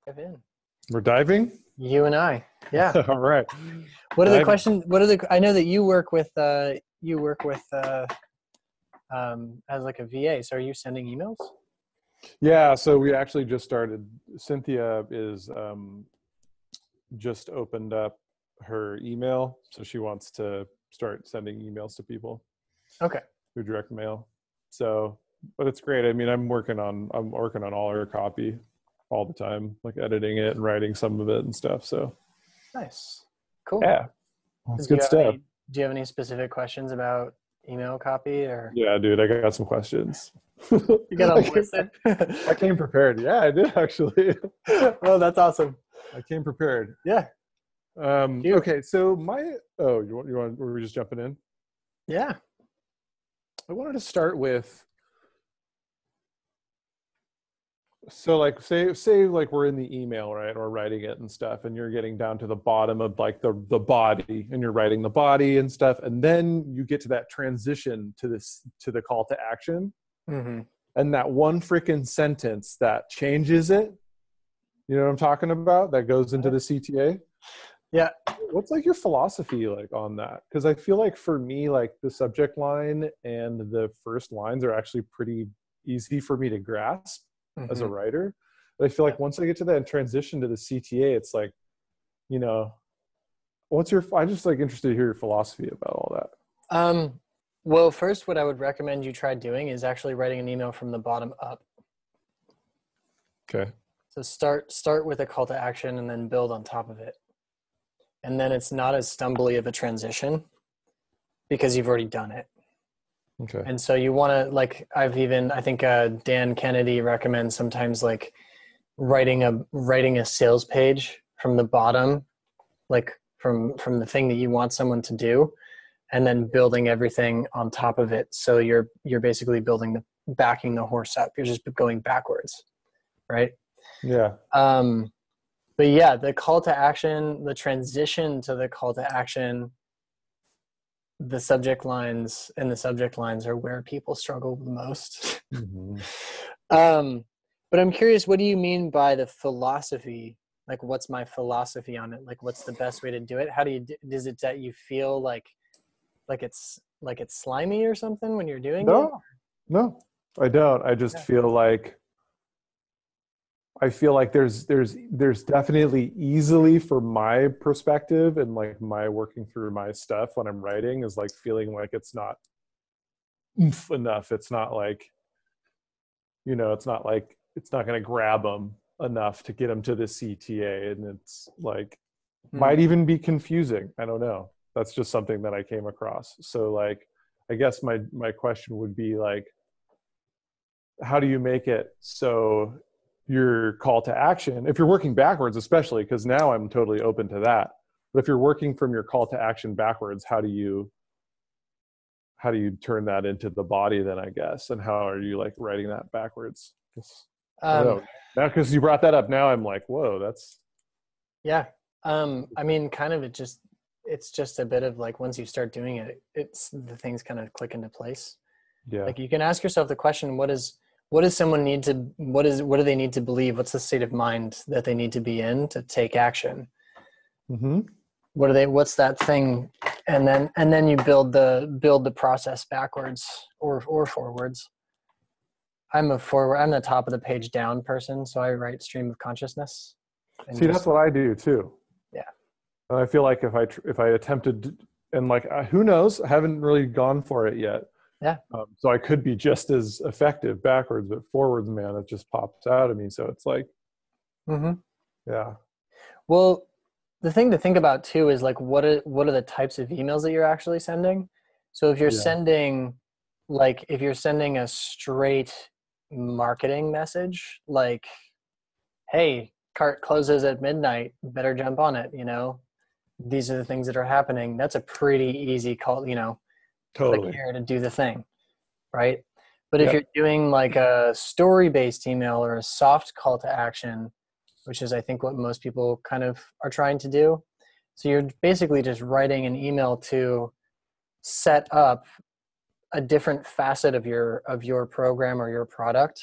Dive in. We're diving? You and I. Yeah. All right. What are the Diving. questions? I know that you work with as like a VA. So are you sending emails? Yeah, so we actually just started. Cynthia is just opened up her email, so she wants to start sending emails to people Okay. through direct mail. So, but it's great. I mean, I'm working on all her copy all the time, like editing it and writing some of it and stuff. So, Nice. Cool. yeah, that's Do you good have stuff. any specific questions about email copy or Yeah, dude, I got some questions. you got I them came, listed? I came prepared. Yeah, I did actually. Well, that's awesome. I came prepared. Yeah. Cute. Okay, so were we just jumping in? Yeah. I wanted to start with, so like say like we're in the email, right, or writing it and stuff, and you're getting down to the bottom of like the body, and you're writing the body and stuff, and then you get to that transition to the call to action, Mm-hmm. and that one freaking sentence that changes it. You know what I'm talking about? That goes into the CTA. Yeah. What's like your philosophy like on that? Because I feel like for me, like the subject line and the first lines are actually pretty easy for me to grasp as a Mm-hmm. writer. But I feel Yeah. like once I get to that and transition to the CTA, it's like, you know, I'm just like interested to hear your philosophy about all that. Well, first, what I would recommend you try doing is actually writing an email from the bottom up. Okay. So start with a call to action and then build on top of it. And then it's not as stumbly of a transition because you've already done it. Okay. And so you want to I think Dan Kennedy recommends sometimes like writing a sales page from the bottom, like from the thing that you want someone to do, and then building everything on top of it. So you're basically backing the horse up. You're just going backwards, right? Yeah. But yeah, the call to action, the transition to the call to action, the subject lines are where people struggle the most. Mm-hmm. But I'm curious, what do you mean by the philosophy? Like, what's my philosophy on it? Like, what's the best way to do it? How do you, is it that you feel like it's slimy or something when you're doing it? No, I don't. I just Yeah. feel like there's definitely easily, from my perspective and like my working through my stuff when I'm writing, is like feeling like it's not oomph enough. It's not like, it's not like it's not going to grab them enough to get them to the CTA, and it's like might even be confusing. I don't know. That's just something that I came across. So like, I guess my question would be like, how do you make it so your call to action, if you're working backwards, especially, because now I'm totally open to that, but if you're working from your call to action backwards, how do you turn that into the body then, I guess, and how are you like writing that backwards? I don't Um, know. Now, because you brought that up, now I'm like, whoa, that's yeah. I mean, kind of it's just a bit of like, once you start doing it, it's the things kind of click into place. yeah. Like, you can ask yourself the question, what do they need to believe? What's the state of mind that they need to be in to take action? Mm-hmm. What's that thing? And then you build the process backwards or forwards. I'm the top of the page down person. So I write stream of consciousness. And See, that's what I do too. Yeah. And I feel like if I attempted, and like, who knows, I haven't really gone for it yet. Yeah. So I could be just as effective backwards, but forwards, man, it just pops out of me. So it's like, Mm-hmm. yeah. Well, the thing to think about too is like, what are the types of emails that you're actually sending? So if you're Yeah. sending a straight marketing message, like, hey, cart closes at midnight, better jump on it, these are the things that are happening. That's a pretty easy call, click Totally. here to do the thing, right? But if Yep. you're doing like a story-based email or a soft call to action, which is I think what most people kind of are trying to do. So you're basically just writing an email to set up a different facet of your program or your product,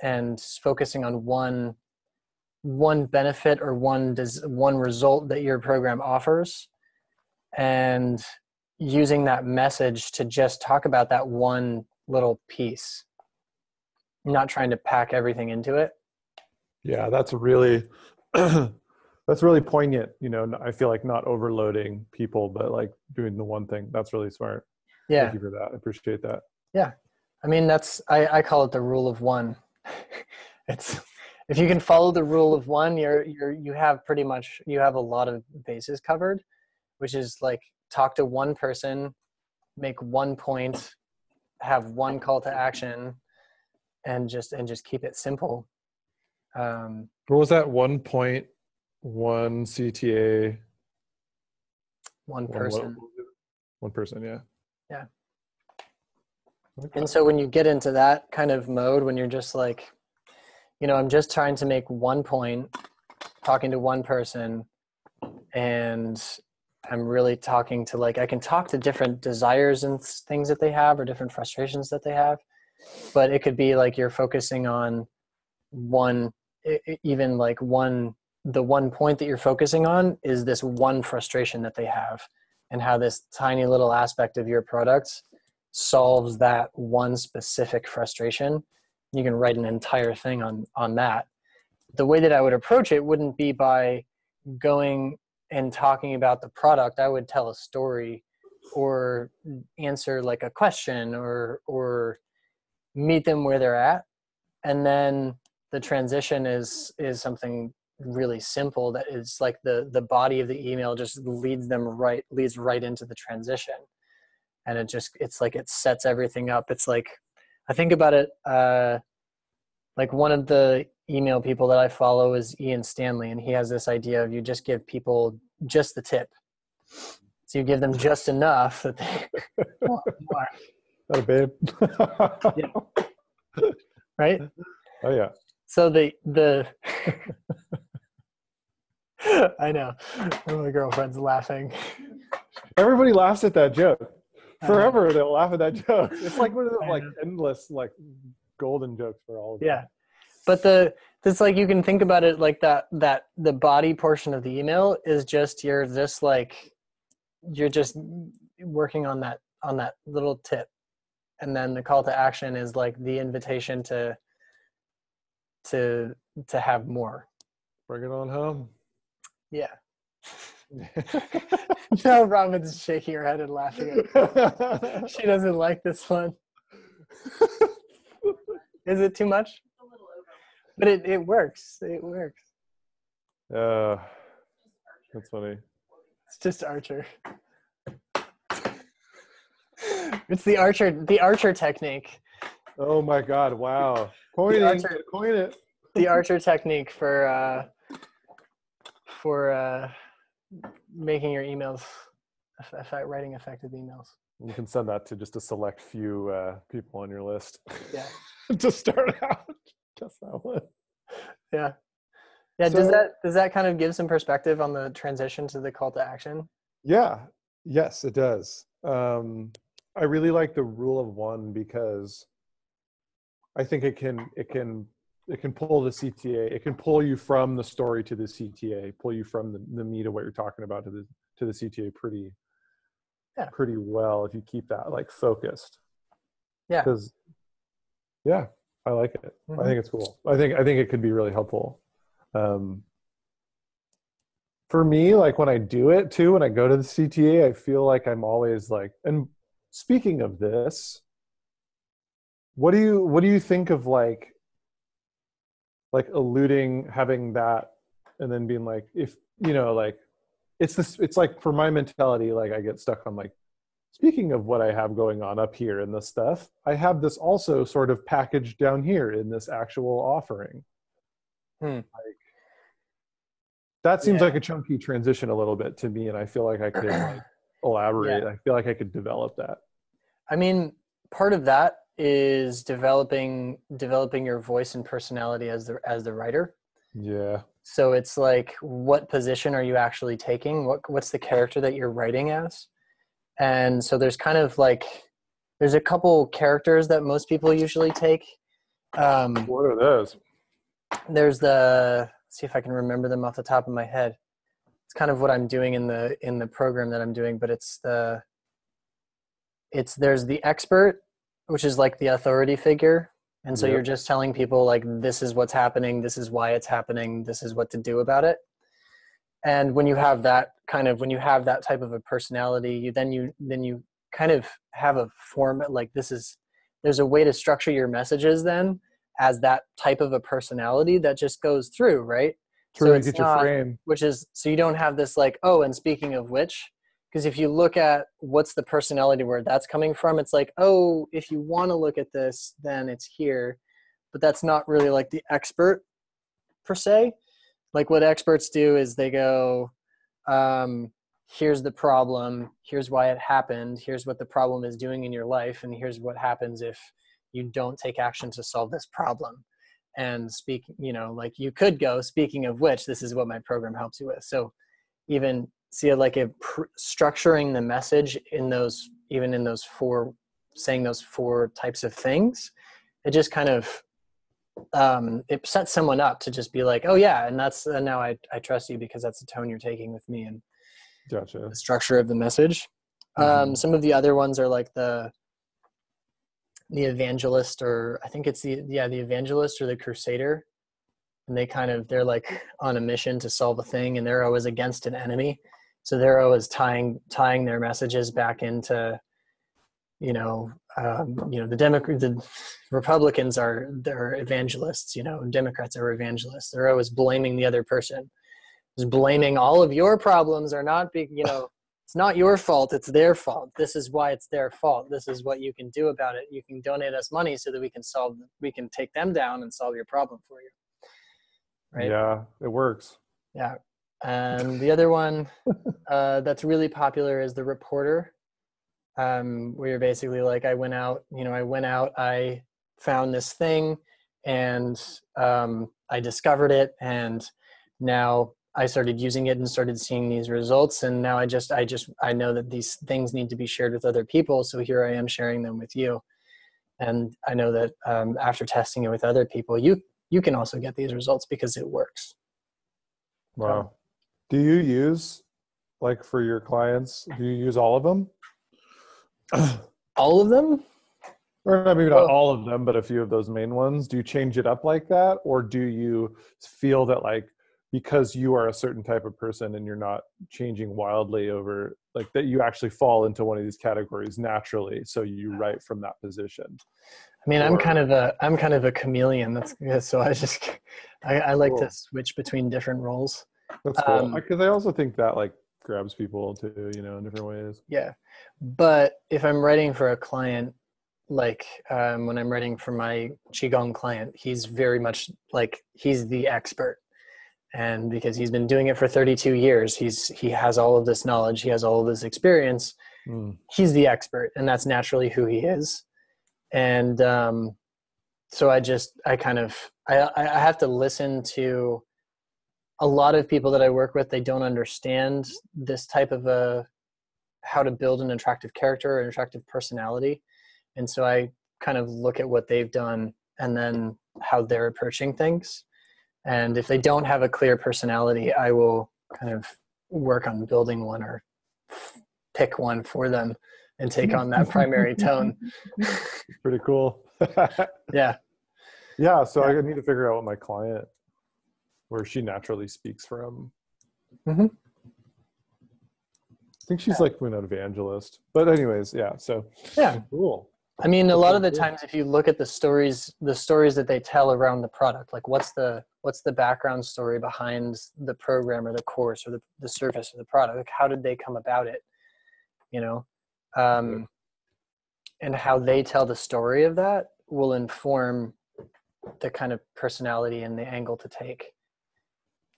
and focusing on one benefit or one result that your program offers, and using that message to just talk about that one little piece, not trying to pack everything into it. Yeah, that's really that's really poignant. You know, I feel like not overloading people, but like doing the one thing. That's really smart. Yeah. Thank you for that. I appreciate that. Yeah. I mean, I call it the rule of one. It's, if you can follow the rule of one, you have a lot of bases covered, which is like talk to one person, make one point, have one call to action, and just keep it simple. What was that? 1.1 CTA? One person. One person, yeah. Yeah. Okay. And so when you get into that kind of mode, when you're just like, you know, I'm just trying to make one point, talking to one person, and I'm really talking to, like, I can talk to different desires and things that they have, or different frustrations that they have, but it could be like you're focusing on one, even like the one point that you're focusing on is this one frustration that they have, and how this tiny little aspect of your product solves that one specific frustration. You can write an entire thing on that. The way that I would approach it wouldn't be by going and talking about the product. I would tell a story, or answer like a question, or meet them where they're at. And then the transition is something really simple that is like the body of the email just leads right into the transition. And it's like it sets everything up. It's like, I think about it, like one of the email people that I follow is Ian Stanley, and he has this idea of you just give people just the tip. So you give them just enough that they want more. Oh, babe. Yeah. Right? Oh, yeah. So the I know. My girlfriend's laughing. Everybody laughs at that joke. Forever they'll laugh at that joke. It's like one of those like endless like golden jokes for all of them. Yeah. But it's like, you can think about it like that the body portion of the email is just, you're just working on that little tip. And then the call to action is like the invitation to have more. Bring it on home. Yeah. No, Robin's shaking her head and laughing. She doesn't like this one. Is it too much? A little over. But it works. It works. That's funny. It's just Archer. It's the Archer technique. Oh my God! Wow. Coin it. The Archer technique for making your emails, writing effective emails. You can send that to just a select few people on your list. Yeah. To start out. Just that one. Yeah. Yeah. So, does that kind of give some perspective on the transition to the call to action? Yeah. Yes, it does. I really like the rule of one, because I think it can pull the CTA. It can pull you from the story to the CTA, pull you from the meat of what you're talking about to the CTA pretty well, if you keep that like focused. Yeah. Because yeah, I like it. Mm-hmm. I think it's cool. I think it could be really helpful. For me, like when I do it too, when I go to the CTA, I feel like I'm always like, and speaking of this, what do you think of like alluding, having that, and then being like, if you know, like it's like, for my mentality, like I get stuck on like, speaking of what I have going on up here in this stuff, I have this also sort of packaged down here in this actual offering. Like, that seems like a chunky transition a little bit to me, and I feel like I could like elaborate. Yeah. I feel like I could develop that. I mean, part of that is developing your voice and personality as the writer. Yeah. So it's like, what position are you actually taking? What's the character that you're writing as? And so there's kind of like, there's a couple characters that most people usually take. What are those? There's the see if I can remember them off the top of my head. It's kind of what I'm doing in the program that I'm doing, but there's the expert, which is like the authority figure. And so you're just telling people like, this is what's happening. This is why it's happening. This is what to do about it. And when you have that type of a personality, you kind of have a format, like there's a way to structure your messages then as that type of a personality that just goes through, right? To really get your frame. So you don't have this like, oh, and speaking of which, because if you look at what's the personality where that's coming from, it's like, oh, if you want to look at this, then it's here. But that's not really like the expert per se. Like what experts do is they go, here's the problem, here's why it happened, here's what the problem is doing in your life, and here's what happens if you don't take action to solve this problem. And like you could go, speaking of which, this is what my program helps you with. So even structuring the message in those saying those four types of things, it just kind of, it sets someone up to just be like, oh yeah. And now I trust you because that's the tone you're taking with me and gotcha. The structure of the message. Some of the other ones are like the evangelist, or I think it's the evangelist or the crusader. And they're like on a mission to solve a thing, and they're always against an enemy. So they're always tying their messages back into, the Republicans they're evangelists, and Democrats are evangelists. They're always blaming the other person. Just blaming all of your problems are not big, it's not your fault, it's their fault. This is why it's their fault. This is what you can do about it. You can donate us money so that we can take them down and solve your problem for you. Right? Yeah, it works. Yeah. And the other one that's really popular is the reporter, where you're basically like, I went out, I found this thing, and I discovered it, and now I started using it and started seeing these results. And now I know that these things need to be shared with other people. So here I am sharing them with you. And I know that after testing it with other people, you can also get these results because it works. Wow. Do you use, like for your clients, do you use all of them? All of them? Or maybe not all of them, but a few of those main ones. Do you change it up like that? Or do you feel that like, because you are a certain type of person and you're not changing wildly over, like that you actually fall into one of these categories naturally, so you write from that position? I mean, I'm kind of a chameleon. So I like to switch between different roles. That's cool. Because I also think that like grabs people too, in different ways. Yeah. But if I'm writing for a client, like when I'm writing for my Qigong client, he's very much like, he's the expert. And because he's been doing it for 32 years, he has all of this knowledge, he has all of this experience. He's the expert, and that's naturally who he is. And so I have to listen to a lot of people that I work with. They don't understand this type of how to build an attractive character or an attractive personality. And so I kind of look at what they've done and then how they're approaching things. And if they don't have a clear personality, I will kind of work on building one or pick one for them and take on that primary tone. Pretty cool. Yeah. Yeah. So I need to figure out what my client, where she naturally speaks from. I think she's like an evangelist, but anyways, yeah. So yeah, cool. I mean, a lot of the times, if you look at the stories that they tell around the product, like what's the background story behind the program or the course or the service or the product, like how did they come about it, and how they tell the story of that will inform the kind of personality and the angle to take.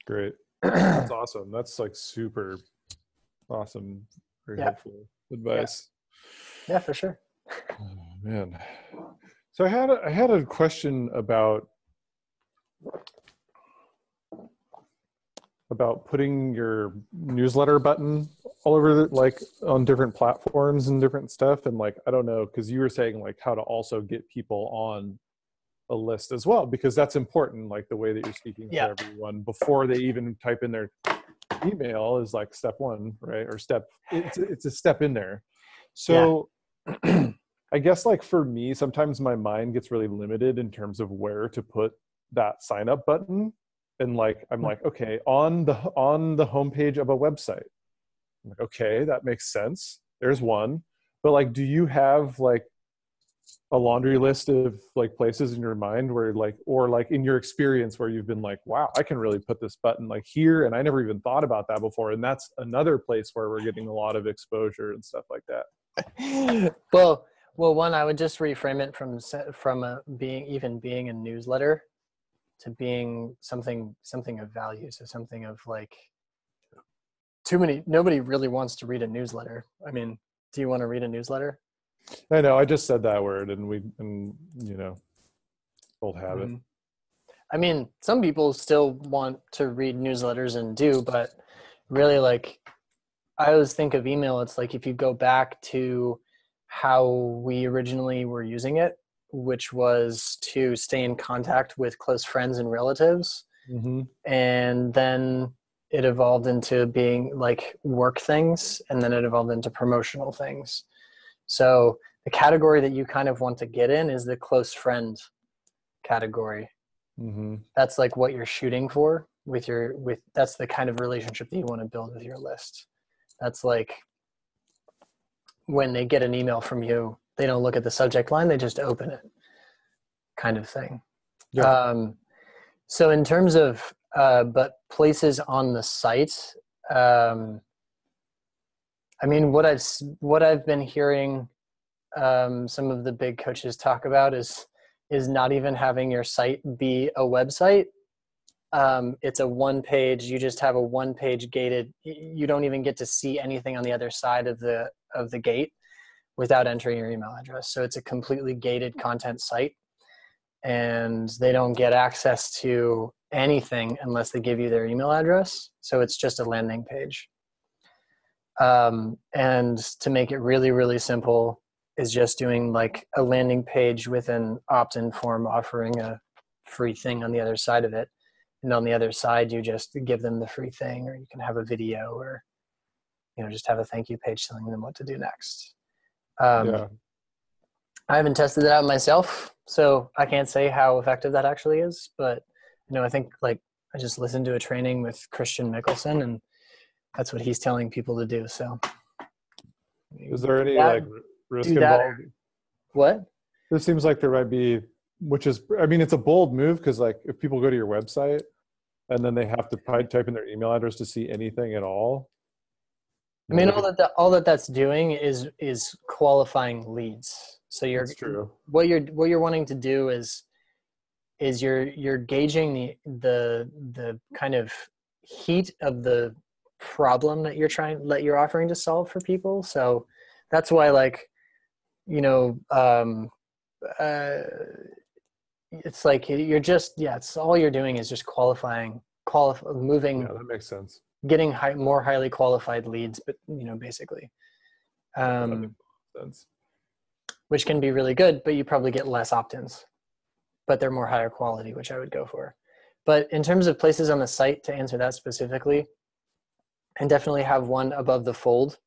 Great. That's awesome. That's like super awesome. Very helpful advice. Yeah, for sure. Oh, man. So I had a question about putting your newsletter button all over like on different platforms and different stuff. And like, I don't know, because you were saying like how to also get people on a list as well, because that's important. Like the way that you're speaking to Yeah. everyone before they even type in their email is like step one, right? Or it's a step in there. So I guess like for me, sometimes my mind gets really limited in terms of where to put that sign up button. And like, I'm like, okay, on the homepage of a website. I'm like, okay, that makes sense. There's one. But like, do you have like a laundry list of like places in your mind where like, or like in your experience where you've been like, wow, I can really put this button like here, and I never even thought about that before. And that's another place where we're getting a lot of exposure and stuff like that. Well, one, I would just reframe it from being a newsletter to being something of value. So something of like, nobody really wants to read a newsletter. I mean, do you want to read a newsletter? I know, I just said that word, and you know, old habit. Mm-hmm. I mean, some people still want to read newsletters and do, but really, like, I always think of email, it's like if you go back to how we originally were using it, which was to stay in contact with close friends and relatives. Mm-hmm. And then it evolved into being like work things, and then it evolved into promotional things. So the category that you kind of want to get in is the close friend category. Mm-hmm. That's like what you're shooting for that's the kind of relationship that you want to build with your list. That's like when they get an email from you, they don't look at the subject line, they just open it, kind of thing. Yeah. So in terms of, but places on the site, I mean, what I've been hearing some of the big coaches talk about is not even having your site be a website. It's a one page, you just have a one page gated, you don't even get to see anything on the other side of the gate without entering your email address. So it's a completely gated content site, and they don't get access to anything unless they give you their email address. So it's just a landing page. And to make it really, really simple is just doing like a landing page with an opt-in form offering a free thing on the other side of it. And on the other side, you just give them the free thing, or you can have a video, or, you know, just have a thank you page telling them what to do next. I haven't tested it out myself, so I can't say how effective that actually is. But, you know, I think like I just listened to a training with Christian Mickelson, and that's what he's telling people to do. So, is there any like risk involved? What? This seems like there might be, which is, I mean, it's a bold move, because like if people go to your website and then they have to type in their email address to see anything at all. I mean, all that's doing is qualifying leads. So That's true. What you're wanting to do is you're gauging the kind of heat of the problem that you're offering to solve for people. So that's why, like, you know, it's like you're just, it's all you're doing is just moving. Yeah, that makes sense. Getting more highly qualified leads, but, you know, basically, That makes sense. which can be really good, but you probably get less opt-ins, but they're more higher quality, which I would go for. But in terms of places on the site, to answer that specifically, and definitely have one above the fold.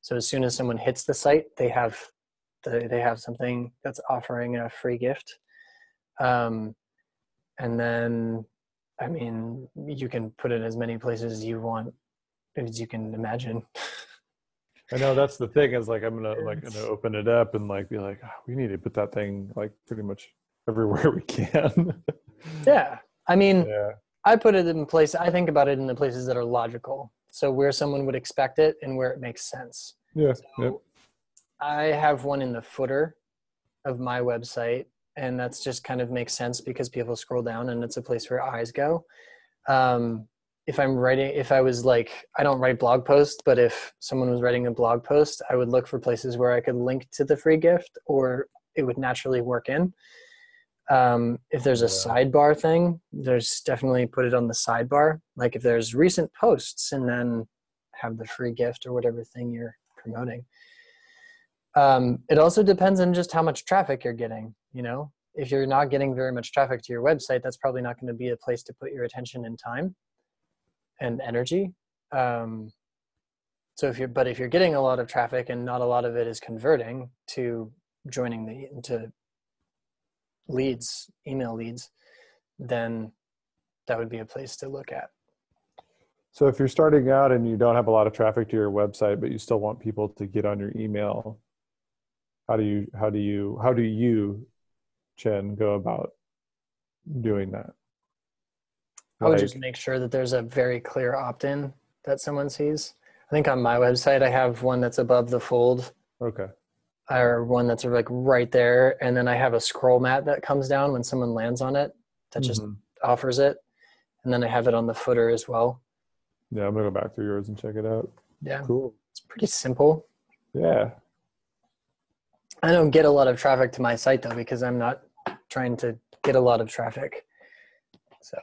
So as soon as someone hits the site, they have something that's offering a free gift. And then, I mean, you can put it as many places as you want, as you can imagine. I know, that's the thing, is like I'm gonna open it up and like be like, we need to put that thing like pretty much everywhere we can. Yeah, I mean, I put it in place. I think about it in the places that are logical. So where someone would expect it and where it makes sense. Yeah. So I have one in the footer of my website, and that's just kind of makes sense because people scroll down and it's a place where eyes go. If I was like, I don't write blog posts, but if someone was writing a blog post, I would look for places where I could link to the free gift, or it would naturally work in. If there's a sidebar thing, there's definitely put it on the sidebar. Like if there's recent posts, and then have the free gift or whatever thing you're promoting. It also depends on just how much traffic you're getting. You know, if you're not getting very much traffic to your website, that's probably not going to be a place to put your attention and time and energy. So if you're getting a lot of traffic and not a lot of it is converting to joining into leads, email leads, then that would be a place to look at. So if you're starting out and you don't have a lot of traffic to your website, but you still want people to get on your email, how do you, Chen, go about doing that? I would just make sure that there's a very clear opt-in that someone sees. I think on my website, I have one that's above the fold. Okay. Or one that's like right there. And then I have a scroll mat that comes down when someone lands on it that just offers it. And then I have it on the footer as well. Yeah, I'm gonna go back through yours and check it out. Yeah. Cool. It's pretty simple. Yeah. I don't get a lot of traffic to my site though, because I'm not trying to get a lot of traffic. So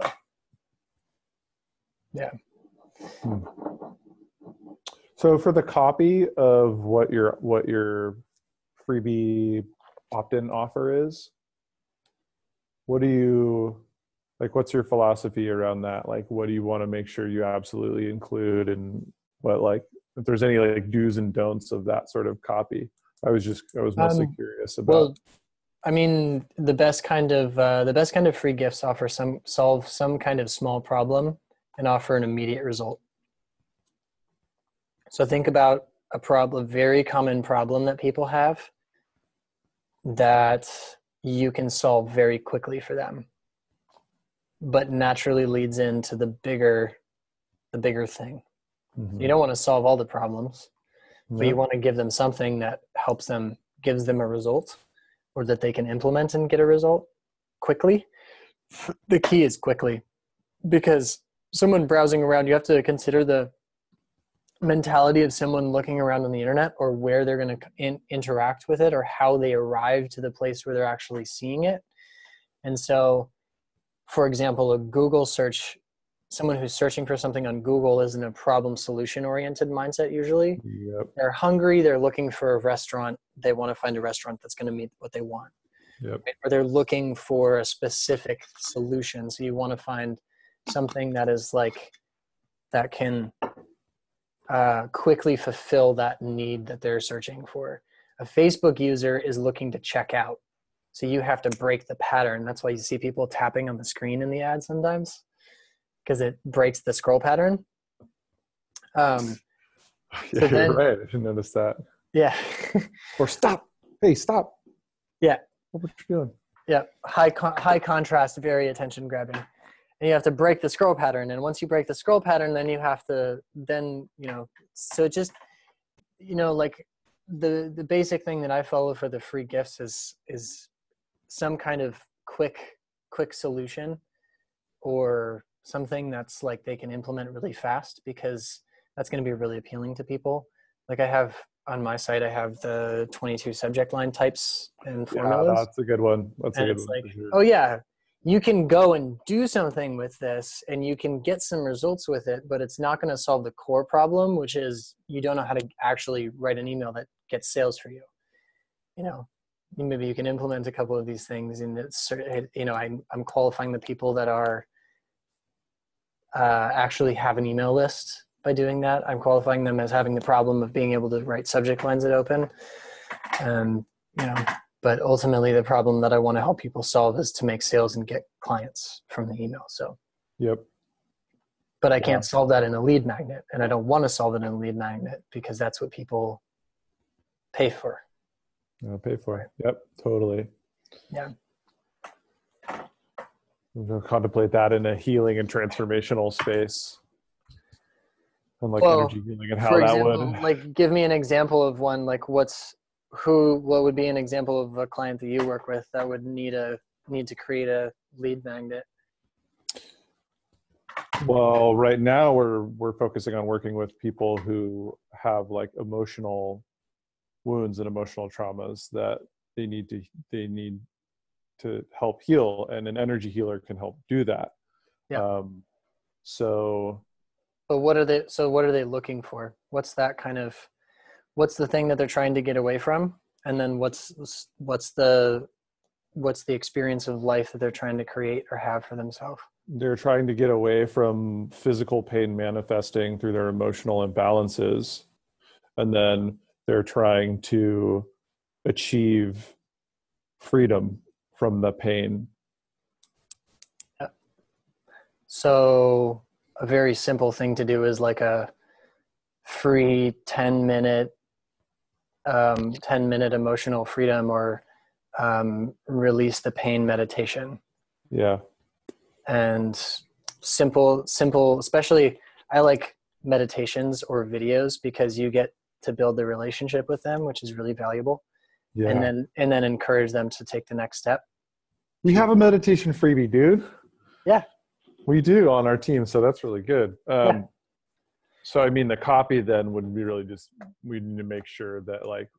yeah. So for the copy of what your freebie opt-in offer is, what's your philosophy around that? Like, what do you want to make sure you absolutely include, and if there's any like do's and don'ts of that sort of copy? I was mostly curious about. Well, I mean, the best kind of free gifts solve some kind of small problem and offer an immediate result. So think about a very common problem that people have that you can solve very quickly for them, but naturally leads into the bigger thing. You don't want to solve all the problems, but you want to give them something that gives them a result, or that they can implement and get a result quickly. The key is quickly, because someone browsing around, you have to consider the mentality of someone looking around on the internet, or where they're going to interact with it, or how they arrive to the place where they're actually seeing it. And so, for example, a Google search, someone who's searching for something on Google is in a problem solution oriented mindset usually. Yep. They're hungry, they're looking for a restaurant, they want to find a restaurant that's going to meet what they want. Yep. Right? Or they're looking for a specific solution. So you want to find something that is that can quickly fulfill that need that they're searching for. A Facebook user is looking to check out. So you have to break the pattern. That's why you see people tapping on the screen in the ad sometimes, because it breaks the scroll pattern. Yeah, so you're right. I should notice that. Yeah. Or stop. Hey, stop. Yeah. What you doing? Yeah. High contrast, very attention grabbing. And you have to break the scroll pattern. And once you break the scroll pattern, then you have to, so just, like the basic thing that I follow for the free gifts is some kind of quick solution, or something that's like they can implement really fast, because that's going to be really appealing to people. Like I have on my site, I have the 22 subject line types and formulas. Yeah, that's a good one. That's a good one. Like, oh yeah, you can go and do something with this and you can get some results with it, but it's not going to solve the core problem, which is you don't know how to actually write an email that gets sales for you. Maybe you can implement a couple of these things, and I'm qualifying the people that are actually have an email list by doing that. I'm qualifying them as having the problem of being able to write subject lines that open. But ultimately the problem that I want to help people solve is to make sales and get clients from the email. So, yep. But I can't solve that in a lead magnet, and I don't want to solve it in a lead magnet, because that's what people pay for. Pay for it. Yep, totally. Yeah. We'll contemplate that in a healing and transformational space. And energy healing, and how that would. Like, give me an example of one. Like, what would be an example of a client that you work with that would need to create a lead magnet? Well, right now we're focusing on working with people who have emotional wounds and emotional traumas that they need to help heal, and an energy healer can help do that. Yeah. But what are they looking for? What's the thing that they're trying to get away from? And then what's the what's the experience of life that they're trying to create or have for themselves. They're trying to get away from physical pain manifesting through their emotional imbalances. And then they're trying to achieve freedom from the pain. So a very simple thing to do is like a free 10-minute emotional freedom or release the pain meditation. Yeah. And simple, especially I like meditations or videos because you get to build the relationship with them, which is really valuable. Yeah. And then encourage them to take the next step. We have a meditation freebie, dude. Yeah. We do on our team, so that's really good. Yeah. So, I mean, the copy then would be really just, we need to make sure that like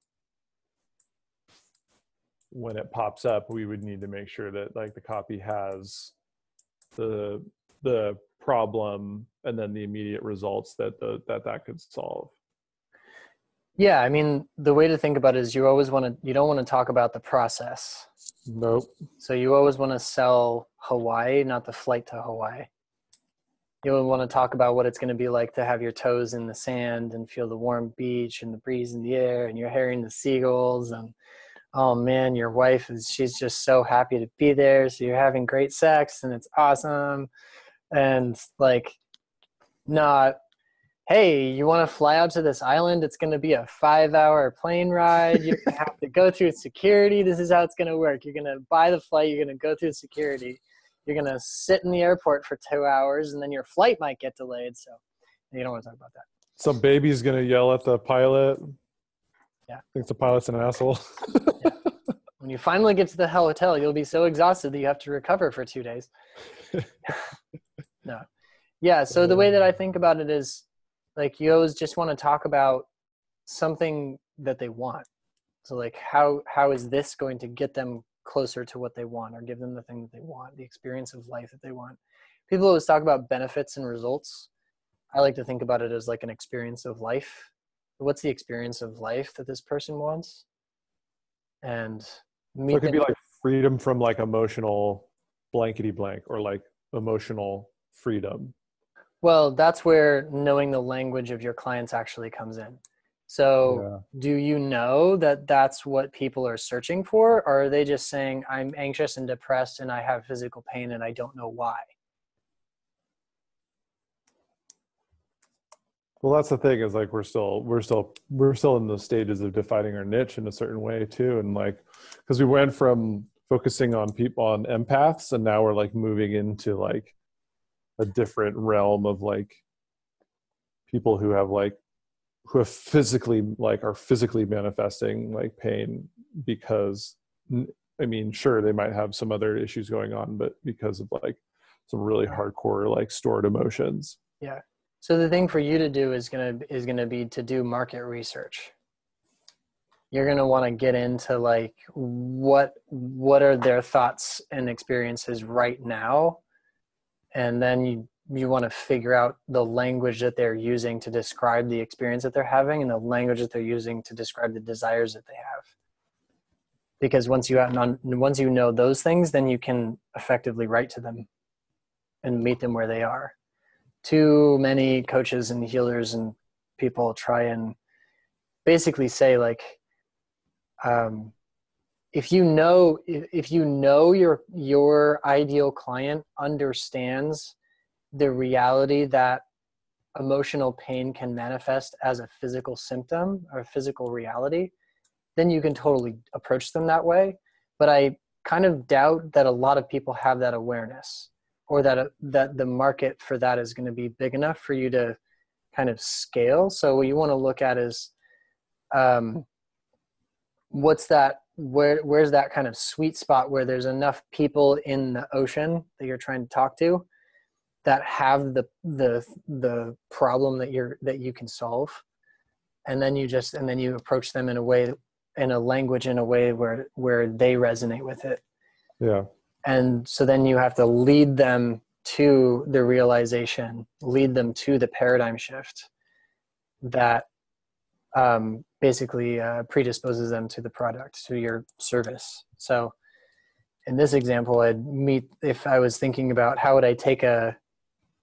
when it pops up, we would need to make sure that like the copy has the problem and then the immediate results that that could solve. Yeah. I mean, the way to think about it is you don't want to talk about the process. Nope. So you always want to sell Hawaii, not the flight to Hawaii. You'll want to talk about what it's going to be like to have your toes in the sand and feel the warm beach and the breeze in the air and you're hearing the seagulls and, oh man, your wife she's just so happy to be there. So you're having great sex and it's awesome. And like, not, hey, you want to fly out to this island? It's going to be a 5-hour plane ride. You're going to have to go through security. This is how it's going to work. You're going to buy the flight. You're going to go through security. You're going to sit in the airport for 2 hours, and then your flight might get delayed. So you don't want to talk about that. Some baby's going to yell at the pilot. Yeah. Thinks the pilot's an asshole. Yeah. When you finally get to the hotel, you'll be so exhausted that you have to recover for 2 days. No. Yeah, so the way that I think about it is, like, you always just want to talk about something that they want. So like, how is this going to get them closer to what they want or give them the thing that they want, the experience of life that they want? People always talk about benefits and results. I like to think about it as like an experience of life. What's the experience of life that this person wants? And So it could them. be like freedom from like emotional blankety blank or like emotional freedom. Well, that's where knowing the language of your clients actually comes in. So do you know that that's what people are searching for? Or are they just saying, I'm anxious and depressed and I have physical pain and I don't know why? Well, that's the thing is like we're still in the stages of defining our niche in a certain way too, and like because we went from focusing on people on empaths and now we're like moving into like a different realm of like people who have physically like are physically manifesting like pain because I mean sure they might have some other issues going on but because of like some really hardcore like stored emotions. Yeah. So the thing for you to do is gonna be to do market research. You're gonna want to get into like what are their thoughts and experiences right now, and then you want to figure out the language that they're using to describe the experience that they're having and the language that they're using to describe the desires that they have. Because once you know those things, then you can effectively write to them and meet them where they are. Too many coaches and healers and people try and basically say like, if you know your ideal client understands the reality that emotional pain can manifest as a physical symptom or a physical reality, then you can totally approach them that way. But I kind of doubt that a lot of people have that awareness, or that the market for that is going to be big enough for you to kind of scale. So what you want to look at is where's that kind of sweet spot where there's enough people in the ocean that you're trying to talk to that have the problem that you can solve, and then you approach them in a way, in a language, in a way where they resonate with it. Yeah. And so then you have to lead them to the realization, lead them to the paradigm shift that basically predisposes them to the product, to your service. So in this example, if I was thinking about how would I take a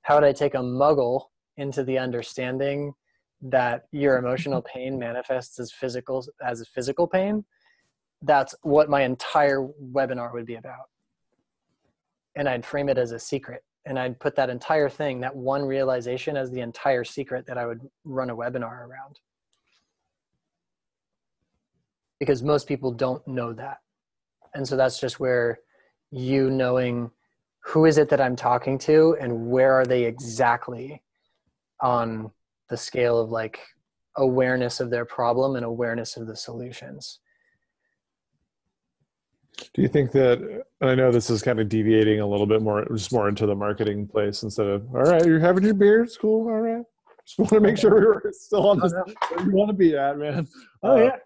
muggle into the understanding that your emotional pain manifests as physical pain, that's what my entire webinar would be about. And I'd frame it as a secret. And I'd put that entire thing, that one realization, as the entire secret that I would run a webinar around. Because most people don't know that. And so that's just where you knowing who is it that I'm talking to and where are they exactly on the scale of like awareness of their problem and awareness of the solutions. Do you think that, and I know this is kind of deviating a little bit more, just more into the marketing place instead of, all right, you're having your beer, it's cool, all right. Just want to make sure we're still on this, where you want to be at, man. Oh, yeah.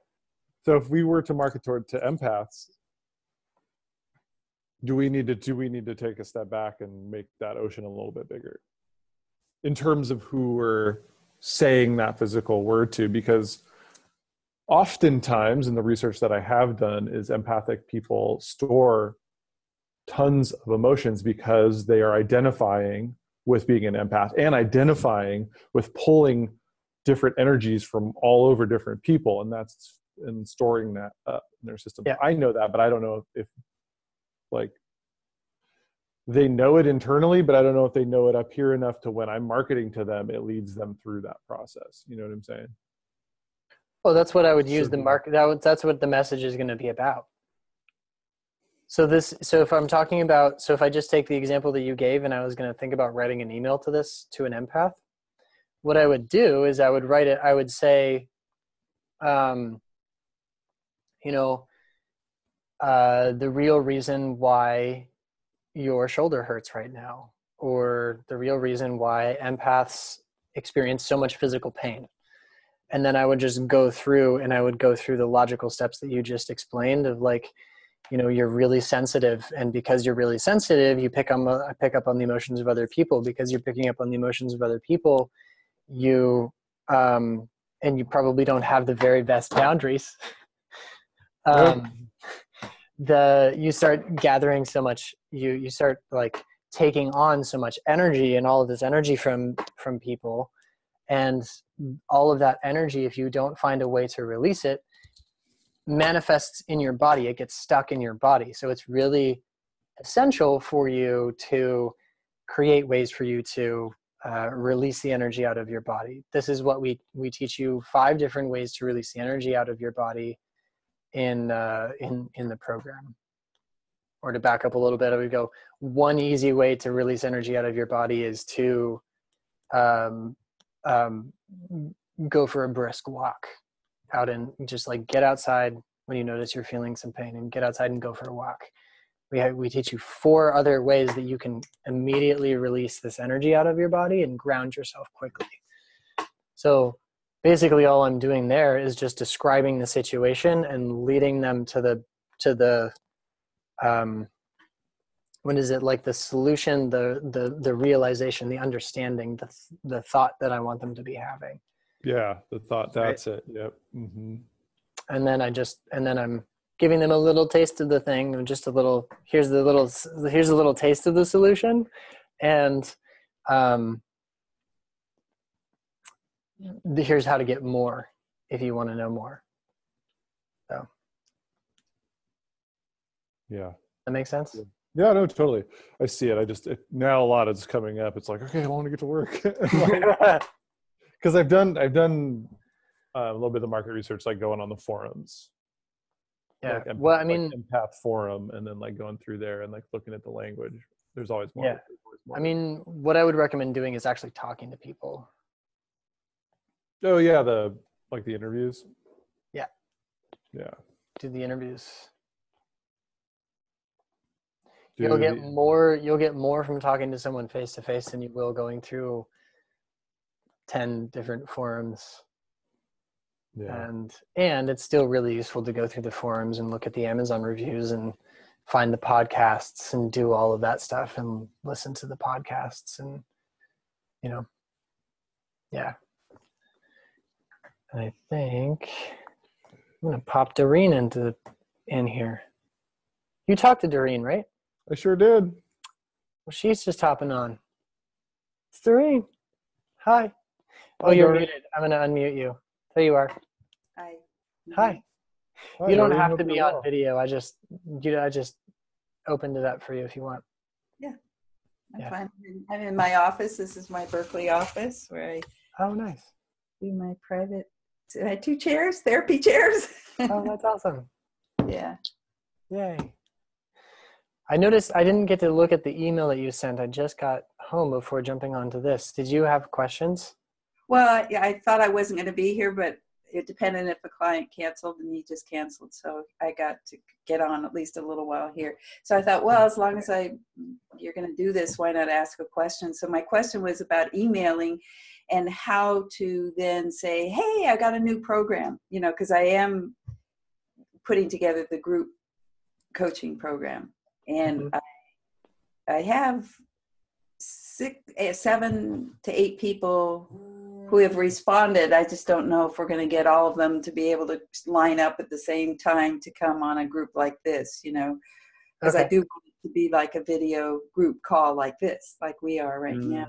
So if we were to market toward to empaths, do we need to take a step back and make that ocean a little bit bigger in terms of who we're saying that physical word to? Because oftentimes in the research that I have done is empathic people store tons of emotions because they are identifying with being an empath and identifying with pulling different energies from all over different people, and storing that up in their system. Yeah. I know that, but I don't know if like they know it internally, but I don't know if they know it up here enough to when I'm marketing to them, it leads them through that process. You know what I'm saying? Oh, that's what I would use the market. That's what the message is going to be about. So if I'm talking about, so if I just take the example that you gave and I was going to think about writing an email to an empath, what I would do is I would write it, I would say, the real reason why your shoulder hurts right now, or the real reason why empaths experience so much physical pain. And then I would just go through the logical steps that you just explained of like, you're really sensitive. And because you're really sensitive, you pick up on the emotions of other people. Because you're picking up on the emotions of other people, and you probably don't have the very best boundaries. You start gathering so much, you start like taking on so much energy and all of this energy from people. And all of that energy, if you don't find a way to release it, manifests in your body. It gets stuck in your body. So it's really essential for you to create ways for you to release the energy out of your body. This is what we teach you 5 different ways to release the energy out of your body in the program. Or to back up a little bit, I would go, one easy way to release energy out of your body is to go for a brisk walk out, and just like get outside when you notice you're feeling some pain, and get outside and go for a walk. We teach you 4 other ways that you can immediately release this energy out of your body and ground yourself quickly. So basically all I'm doing there is just describing the situation and leading them to the what is it, like the solution, the realization, the understanding, the thought that I want them to be having. Yeah, the thought, that's right. It. Yep. Mm-hmm. And then I'm giving them a little taste of the thing, just a little, here's a little taste of the solution. And here's how to get more if you want to know more. So. Yeah. That makes sense? Yeah, no, totally. I see it. Now a lot is coming up. It's like, okay, I want to get to work. Because I've done a little bit of market research, like going on the forums. Yeah. Like Well, I mean, like empath forum, and then like going through there and like looking at the language. There's always more. Yeah. I mean, what I would recommend doing is actually talking to people. Oh yeah, the interviews. Yeah. Yeah. Do the interviews. You'll get more from talking to someone face to face than you will going through 10 different forums. Yeah. And it's still really useful to go through the forums and look at the Amazon reviews and find the podcasts and do all of that stuff and listen to the podcasts and, yeah. And I think I'm going to pop Doreen in here. You talked to Doreen, right? I sure did. Well, she's just hopping on. It's Doreen. Hi. Oh, Hi, you're Doreen. muted. I'm going to unmute you. There you are. Hi. Hi. Hi, You don't Doreen. have Hope to be you're on well. video. I just opened it up for you if you want. I'm Yeah. fine. I'm in my office. This is my Berkeley office where I Oh, nice. do my private. So I had 2 chairs, therapy chairs. Oh, that's awesome. Yeah. Yay. I noticed I didn't get to look at the email that you sent. I just got home before jumping onto this. Did you have questions? Well, I thought I wasn't going to be here, but it depended if a client canceled, and he just canceled. So I got to get on at least a little while here. So I thought, well, as long as you're going to do this, why not ask a question? So my question was about emailing and how to then say, hey, I got a new program, because I am putting together the group coaching program. And I have 7 to 8 people who have responded. I just don't know if we're going to get all of them to be able to line up at the same time to come on a group like this, because I do want it to be like a video group call like this, like we are right now.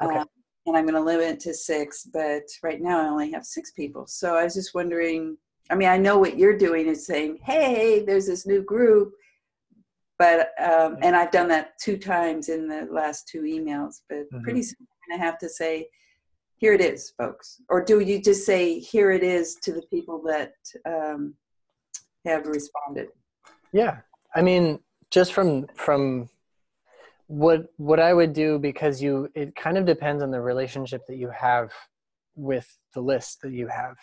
Okay. And I'm going to limit it to 6, but right now I only have 6 people. So I was just wondering, I know what you're doing is saying, hey, there's this new group. But, and I've done that 2 times in the last 2 emails, but pretty soon I'm going to have to say, here it is, folks. Or do you just say, here it is to the people that have responded? Yeah. I mean, just from what I would do, because it kind of depends on the relationship that you have with the list that you have.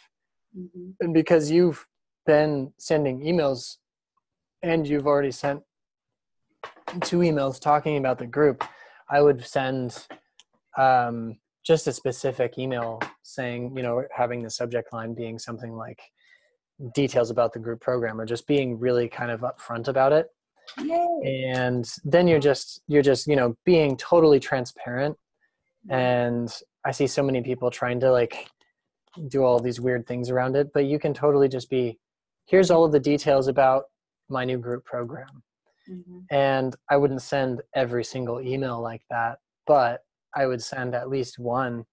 And because you've been sending emails and you've already sent 2 emails talking about the group, I would send just a specific email saying, having the subject line being something like details about the group program, or just being really kind of upfront about it. Yay. And then you're just being totally transparent. And I see so many people trying to do all these weird things around it, but you can totally just be, here's all of the details about my new group program. And I wouldn't send every single email like that, but I would send at least one,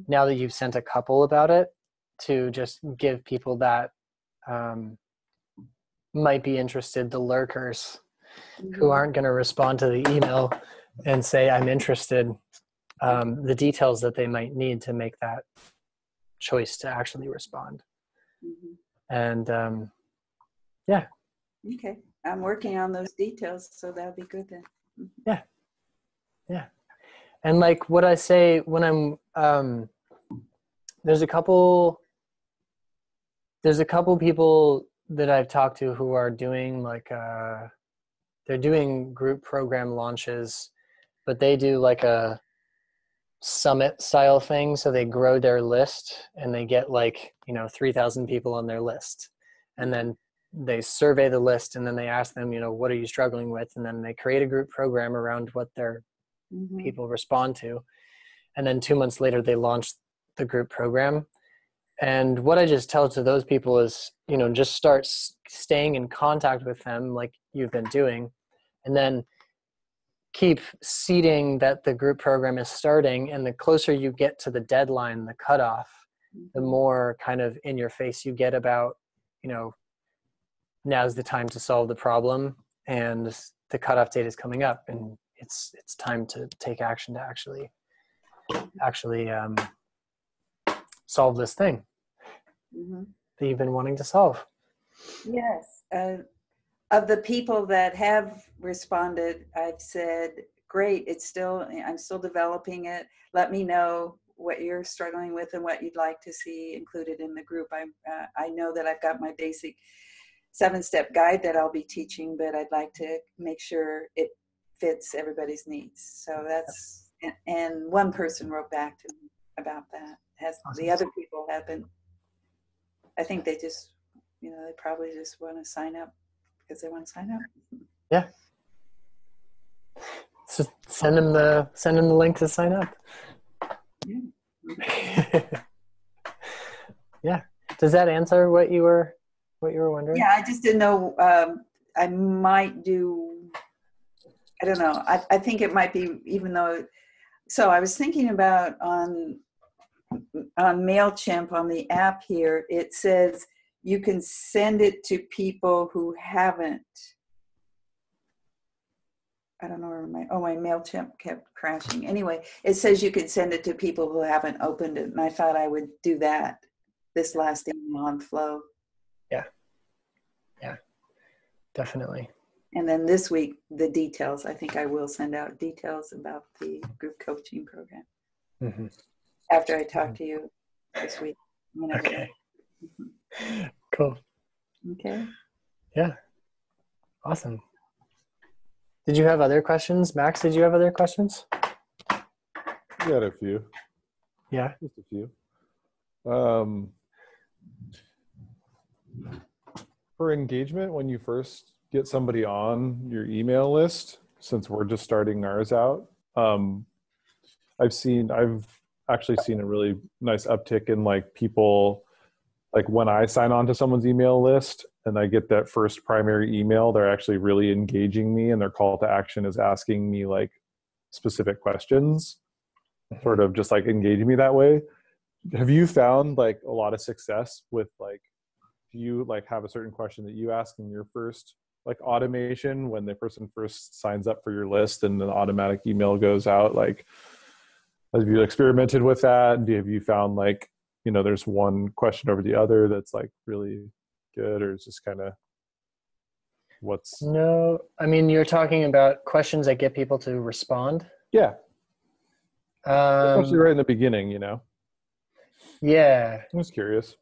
now that you've sent a couple about it, to just give people that might be interested, the lurkers who aren't going to respond to the email and say, I'm interested, the details that they might need to make that choice to actually respond. And yeah. Okay. I'm working on those details, so that'll be good then. Yeah. Yeah. And what I say when I'm, there's a couple people that I've talked to who are doing they're doing group program launches, but they do a summit style thing. So they grow their list and they get 3,000 people on their list. And then they survey the list, and then they ask them, what are you struggling with? And then they create a group program around what their people respond to. And then 2 months later, they launch the group program. And what I just tell to those people is, just start staying in contact with them like you've been doing, and then keep seeding that the group program is starting. And the closer you get to the deadline, the cutoff, the more kind of in your face you get about, now's the time to solve the problem, and the cutoff date is coming up, and it's time to take action to actually solve this thing that you've been wanting to solve. Yes. Of the people that have responded, I've said, great, I'm still developing it. Let me know what you're struggling with and what you'd like to see included in the group. I know that I've got my basic 7-step guide that I'll be teaching, but I'd like to make sure it fits everybody's needs. So that's, and one person wrote back to me about that. Awesome. The other people haven't, I think they just, they probably just want to sign up because they want to sign up. Yeah. So send them the link to sign up. Yeah. Yeah. Does that answer what you were wondering? Yeah, I just didn't know. I might do, I don't know. I think it might be, even though, so I was thinking about on MailChimp, on the app here, it says you can send it to people who haven't. I don't know where my MailChimp kept crashing. Anyway, it says you can send it to people who haven't opened it. And I thought I would do that this last email on Flow. Yeah. Yeah, definitely. And then this week, the details. I think I will send out details about the group coaching program after I talk to you this week. Okay. Cool. Okay. Yeah. Awesome. Did you have other questions? Max, did you have other questions? We had a few. Yeah. Just a few. For engagement, when you first get somebody on your email list, since we're just starting ours out, I've actually seen a really nice uptick in like people, like when I sign on to someone's email list and I get that first primary email, they're actually really engaging me, and their call to action is asking me like specific questions, sort of just like engaging me that way. Have you found like a lot of success with like, do you like have a certain question that you ask in your first like automation when the person first signs up for your list and an automatic email goes out? Like, have you experimented with that? Have you found like, you know, there's one question over the other that's like really good, or it's just kind of what's? No, I mean, you're talking about questions that get people to respond. Yeah. Especially right in the beginning, you know? Yeah. I was curious.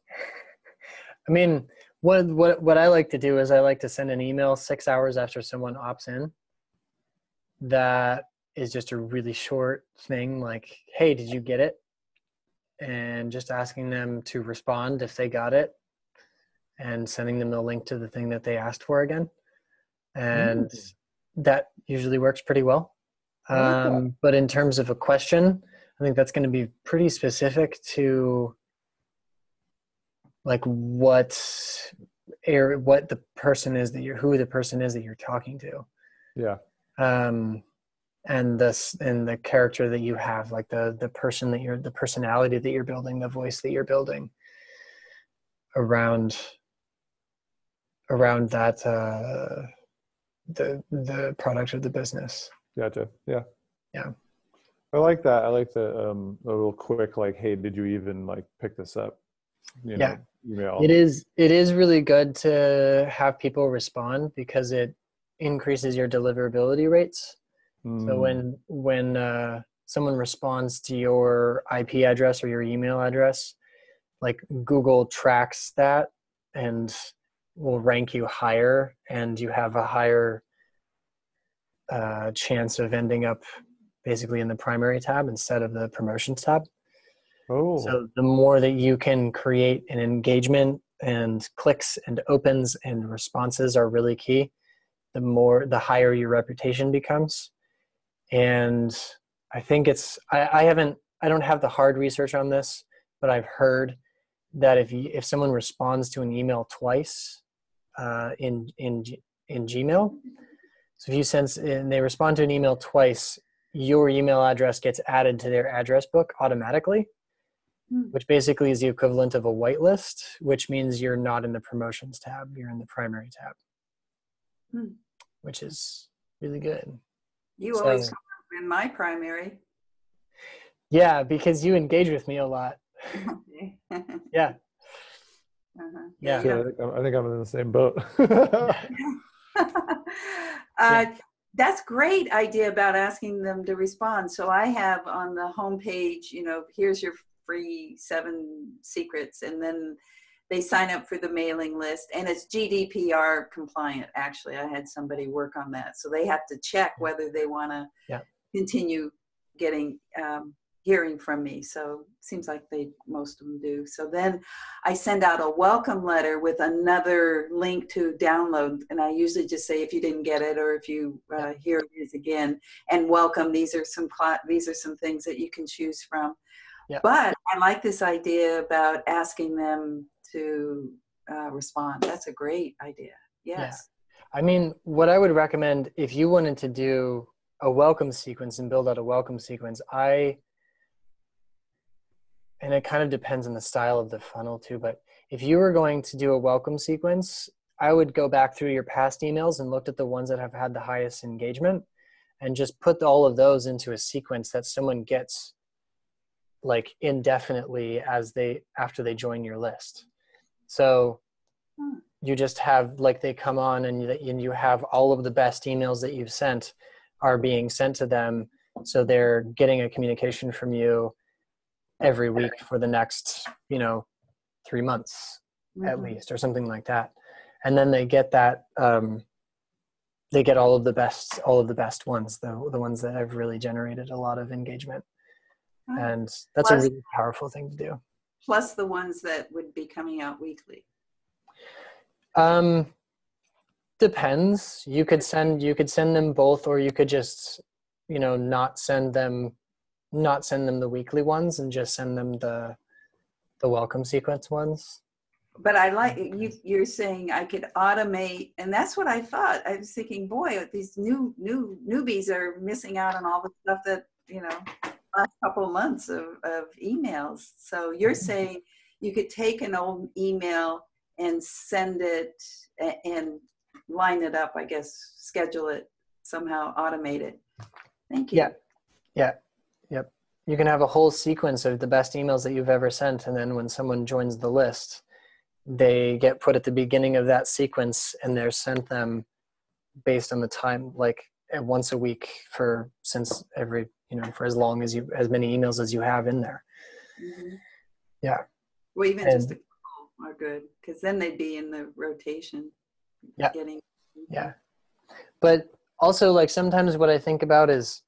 I mean, what I like to do is I like to send an email 6 hours after someone opts in. That is just a really short thing, like, hey, did you get it? And just asking them to respond if they got it, and sending them the link to the thing that they asked for again. And that usually works pretty well. But in terms of a question, I think that's going to be pretty specific to like what the person is that who the person is that you're talking to. Yeah. And the character that you have, like the personality that you're building, the voice that you're building around that, the product of the business. Gotcha. Yeah. Yeah. I like that. I like the little quick, like, hey, did you even like pick this up? You know, email. It is really good to have people respond because it increases your deliverability rates. So when someone responds to your IP address or your email address, like Google tracks that and will rank you higher, and you have a higher chance of ending up basically in the primary tab instead of the promotions tab. Oh. So the more that you can create an engagement, and clicks and opens and responses are really key, the higher your reputation becomes. And I think I don't have the hard research on this, but I've heard that if someone responds to an email twice in Gmail, so if you and they respond to an email twice, your email address gets added to their address book automatically, which basically is the equivalent of a whitelist, which means you're not in the promotions tab, you're in the primary tab, which is really good. You always come up in my primary. Yeah, because you engage with me a lot. Yeah. Yeah. So I think I'm in the same boat. That's great idea about asking them to respond. So I have on the homepage, you know, here's your free 7 secrets, and then they sign up for the mailing list, and it's GDPR compliant. Actually, I had somebody work on that, so they have to check whether they want to continue getting hearing from me. So it seems like most of them do. So then I send out a welcome letter with another link to download, and I usually just say if you didn't get it, or if you here it is again, and welcome. These are some things that you can choose from. Yep. But I like this idea about asking them to respond. That's a great idea. Yes. I mean, what I would recommend if you wanted to do a welcome sequence and build out a welcome sequence, and it kind of depends on the style of the funnel too, but if you were going to do a welcome sequence, I would go back through your past emails and looked at the ones that have had the highest engagement and just put all of those into a sequence that someone gets like indefinitely after they join your list. So you just have like they come on and you have all of the best emails that you've sent are being sent to them. So they're getting a communication from you every week for the next, 3 months at least, or something like that. And then they get that, they get all of the best ones, the ones that have really generated a lot of engagement. And that's a really powerful thing to do. Plus the ones that would be coming out weekly. Depends. You could send them both, or you could just, not send them the weekly ones and just send them the welcome sequence ones. But I like you're saying I could automate, and that's what I thought. I was thinking, boy, these newbies are missing out on all the stuff that, last couple of months of emails. So you're saying you could take an old email and send it and line it up, I guess, schedule it, somehow automate it. Thank you. Yeah. Yep. You can have a whole sequence of the best emails that you've ever sent. And then when someone joins the list, they get put at the beginning of that sequence and they're sent them based on the time, like once a week for as long as as many emails as you have in there. Mm-hmm. Yeah. Well, even just a couple are good, because then they'd be in the rotation. Yeah. Yeah. But also, like, sometimes what I think about is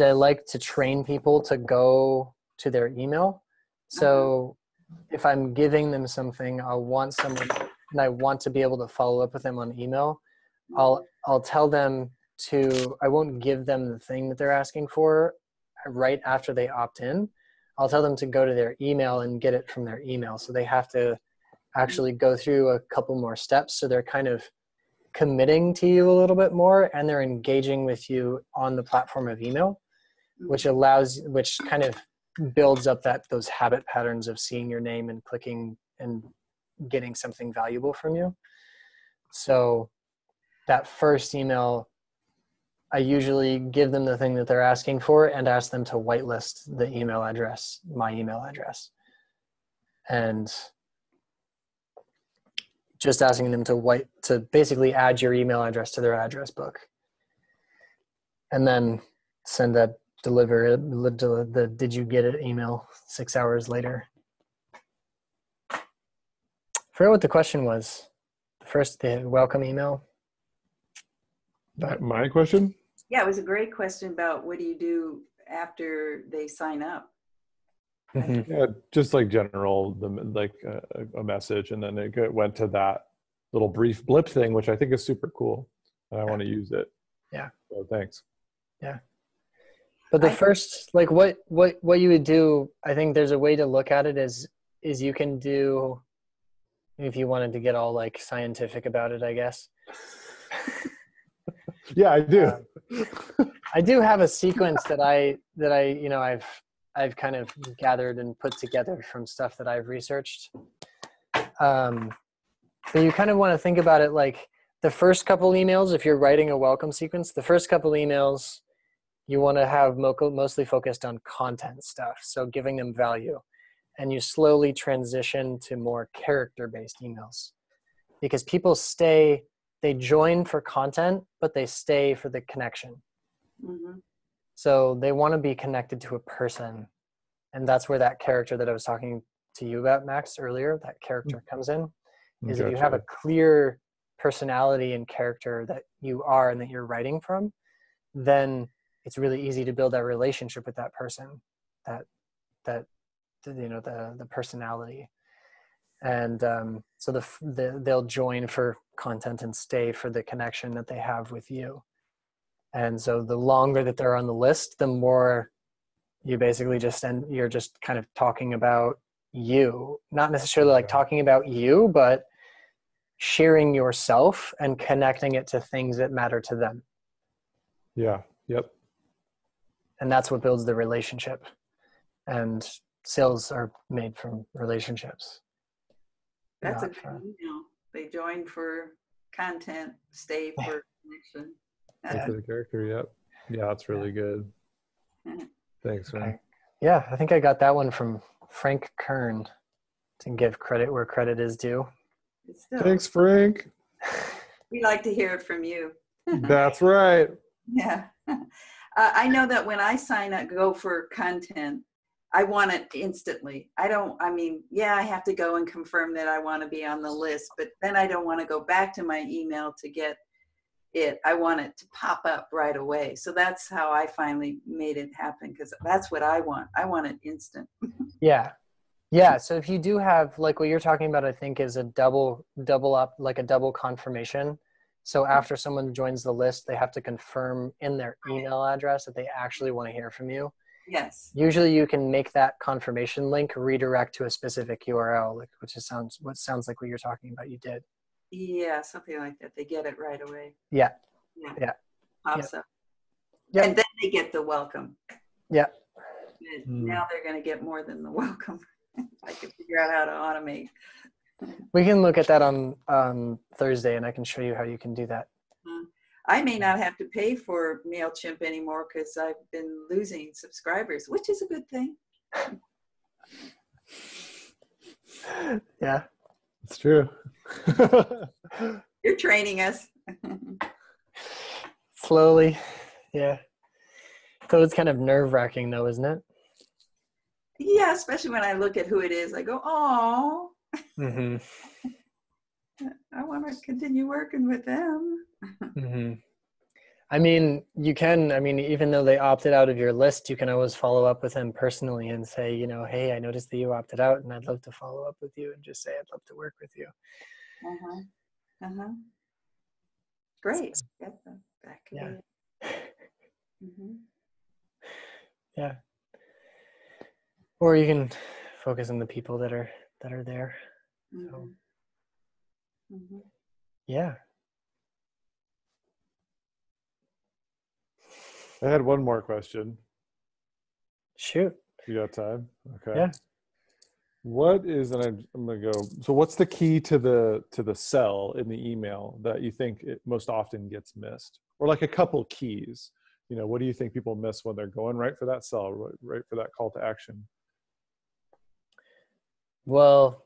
I like to train people to go to their email. So if I'm giving them something, I want to be able to follow up with them on email. I'll tell them I won't give them the thing that they're asking for right after they opt in. I'll tell them to go to their email and get it from their email. So they have to actually go through a couple more steps. So they're kind of committing to you a little bit more, and they're engaging with you on the platform of email, which kind of builds up those habit patterns of seeing your name and clicking and getting something valuable from you. So that first email, I usually give them the thing that they're asking for and ask them to whitelist my email address. And just asking them to basically add your email address to their address book. And then send that the did you get it email 6 hours later. I forgot what the question was. The welcome email. But my question? Yeah, it was a great question about what do you do after they sign up? Mm-hmm. Yeah, just like general, a message, and then it went to that little brief blip thing, which I think is super cool, and I want to use it. Yeah. So thanks. Yeah. But the first, like what you would do, I think there's a way to look at it is you can do, if you wanted to get all like scientific about it, I guess. Yeah, I do. I do have a sequence that I've kind of gathered and put together from stuff that I've researched. But you kind of want to think about it like the first couple emails, if you're writing a welcome sequence, the first couple emails you want to have mostly focused on content stuff, so giving them value. And you slowly transition to more character-based emails, because people they join for content, but they stay for the connection. Mm-hmm. So they want to be connected to a person. And that's where that character that I was talking to you about, Max, earlier, that character comes in, is if you have a clear personality and character that you are and that you're writing from, then it's really easy to build that relationship with that person, the personality. And so they'll join for content and stay for the connection that they have with you. And so the longer that they're on the list, the more you basically you're just kind of talking about you, not necessarily like talking about you, but sharing yourself and connecting it to things that matter to them. Yeah. Yep. And that's what builds the relationship. And sales are made from relationships. That's a Not good from, email. They join for content, stay for connection. Stay for the character. Yep. Yeah, that's really good. Thanks, man. Yeah, I think I got that one from Frank Kern, to give credit where credit is due. Still, Thanks, Frank. we like to hear it from you. That's right. Yeah. I know that when I sign up, go for content, I want it instantly. I have to go and confirm that I want to be on the list, but then I don't want to go back to my email to get it. I want it to pop up right away. So that's how I finally made it happen, because that's what I want. I want it instant. Yeah. Yeah. So if you do have, like what you're talking about, I think is a double up, like a double confirmation. So after someone joins the list, they have to confirm in their email address that they actually want to hear from you. Yes. Usually you can make that confirmation link redirect to a specific URL, like sounds like what you're talking about. You did. Yeah, something like that. They get it right away. Yeah. Yeah. Yeah. Pops up. Yep. And then they get the welcome. Yeah. Now they're going to get more than the welcome. I can figure out how to automate. We can look at that on Thursday, and I can show you how you can do that. I may not have to pay for MailChimp anymore because I've been losing subscribers, which is a good thing. Yeah. It's true. You're training us. Slowly. Yeah. So it's kind of nerve-wracking though, isn't it? Yeah, especially when I look at who it is. I go, oh, Mm-hmm. I want to continue working with them. Mm-hmm. I mean, even though they opted out of your list, you can always follow up with them personally and say, hey, I noticed that you opted out and I'd love to follow up with you, and just say, I'd love to work with you. Uh-huh. Uh-huh. Great. That could be it. Mm-hmm. Yeah. Or you can focus on the people that are there. Mm-hmm. So, Mm-hmm. yeah. I had one more question. Shoot. You got time? Okay. Yeah. What is, and I'm gonna go. So, what's the key to the sell in the email that you think it most often gets missed, or like a couple keys? What do you think people miss when they're going right for that sell, right for that call to action? Well,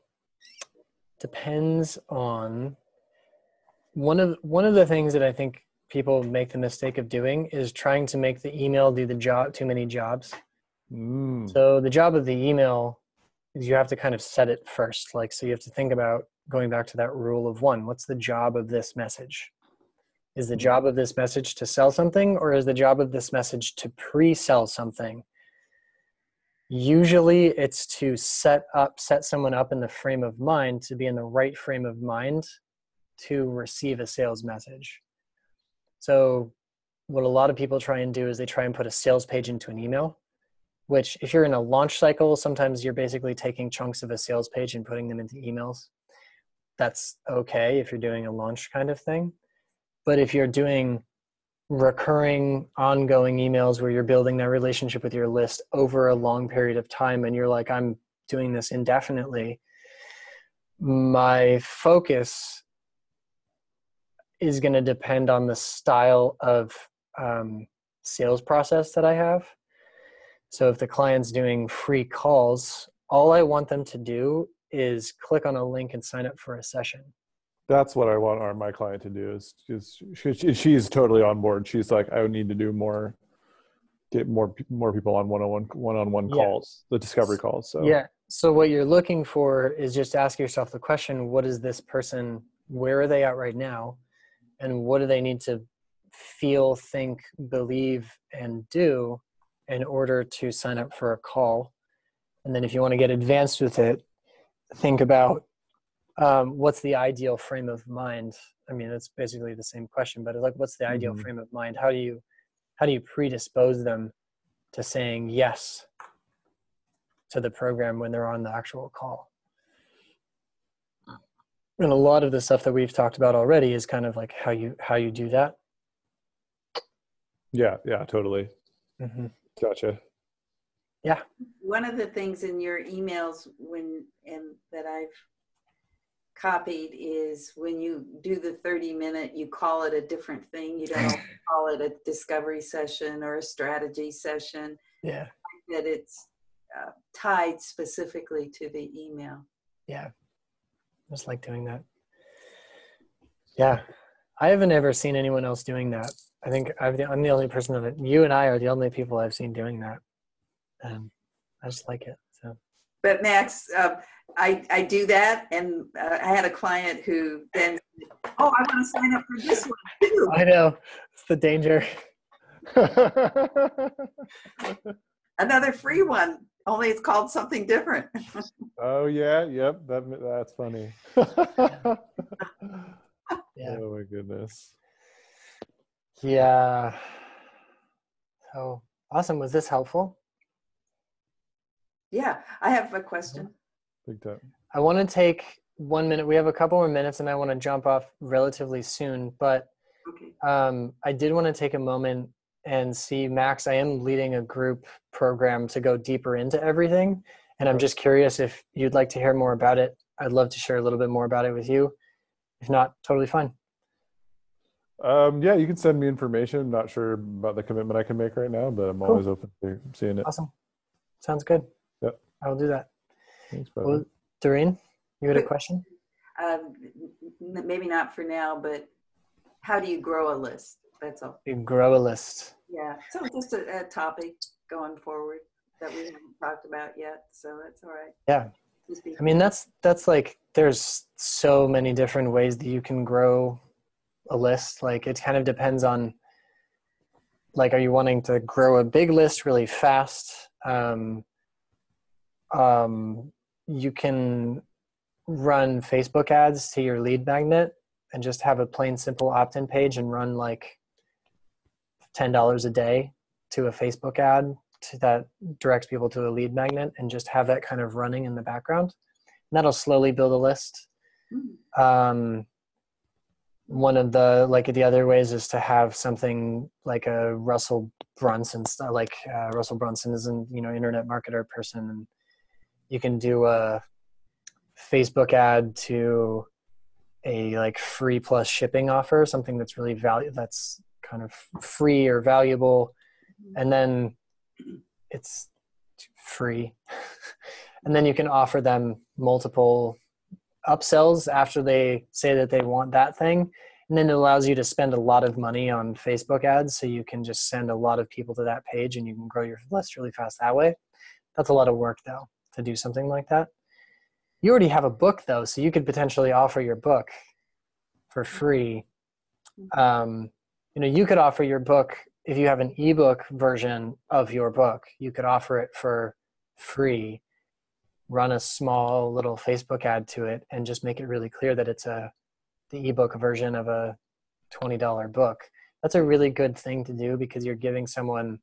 depends on one of the things that I think people make the mistake of doing is trying to make the email do too many jobs. So the job of the email is you have to kind of set it first. So you have to think about going back to that rule of one. What's the job of this message? Is the job of this message to sell something, or is the job of this message to pre-sell something? Usually it's to set someone up in the frame of mind, to be in the right frame of mind to receive a sales message. So what a lot of people try and do is they try and put a sales page into an email, which if you're in a launch cycle, sometimes you're basically taking chunks of a sales page and putting them into emails. That's okay if you're doing a launch kind of thing. But if you're doing recurring, ongoing emails where you're building that relationship with your list over a long period of time, and you're like, I'm doing this indefinitely, my focus is going to depend on the style of sales process that I have. So if the client's doing free calls, all I want them to do is click on a link and sign up for a session. That's what I want my client to do. She's totally on board. She's like, I would need to do more, get more people on one-on-one calls, the discovery calls. So yeah. So what you're looking for is just ask yourself the question: what is this person? Where are they at right now? And what do they need to feel, think, believe, and do in order to sign up for a call? And then if you want to get advanced with it, think about what's the ideal frame of mind. I mean, it's basically the same question, but it's like, what's the ideal frame of mind? How do you predispose them to saying yes to the program when they're on the actual call? And a lot of the stuff that we've talked about already is kind of like how you do that. Yeah, totally. Mm-hmm. Gotcha. Yeah. One of the things in your emails that I've copied is when you do the 30-minute, you call it a different thing. You don't call it a discovery session or a strategy session. Yeah. That it's tied specifically to the email. Yeah. I just like doing that. Yeah. I haven't ever seen anyone else doing that. I think I'm the only person that you and I are the only people I've seen doing that. I just like it. So. But Max, I do that, and I had a client who then, I want to sign up for this one too. I know, it's the danger. Another free one, only it's called something different. Oh yeah, yep. That's funny. Yeah. Oh my goodness. Yeah. So awesome. Was this helpful? Yeah, I have a question. Big time. I want to take 1 minute. We have a couple more minutes, and I want to jump off relatively soon. But Okay. I did want to take a moment and see, Max, I am leading a group program to go deeper into everything. And I'm just curious if you'd like to hear more about it. I'd love to share a little bit more about it with you. If not, totally fine. Yeah, you can send me information. I'm not sure about the commitment I can make right now, but I'm always open to seeing it. Awesome. Sounds good. Yep. I will do that. Thanks, brother. Well, Doreen, you had a question? Maybe not for now, but how do you grow a list? That's all. You grow a list. Yeah. So just a topic going forward that we haven't talked about yet. So that's all right. Yeah. I mean, that's like, there's so many different ways that you can grow a list. Like, it kind of depends on, like, are you wanting to grow a big list really fast? You can run Facebook ads to your lead magnet and just have a plain simple opt-in page and run like $10 a day to a Facebook ad that directs people to a lead magnet, and just have that kind of running in the background. And that'll slowly build a list. One of the other ways is to have something like a Russell Brunson style, like Russell Brunson is an internet marketer person, and you can do a Facebook ad to a like free plus shipping offer, something that's really that's kind of free or valuable, and then it's free. And then you can offer them multiple upsells after they say that they want that thing. And then it allows you to spend a lot of money on Facebook ads. So you can just send a lot of people to that page and you can grow your list really fast that way. That's a lot of work though, to do something like that. You already have a book though, so you could potentially offer your book for free. You could offer your book, if you have an ebook version of your book, you could offer it for free, run a small little Facebook ad to it, and just make it really clear that it's the ebook version of a $20 book. That's a really good thing to do because you're giving someone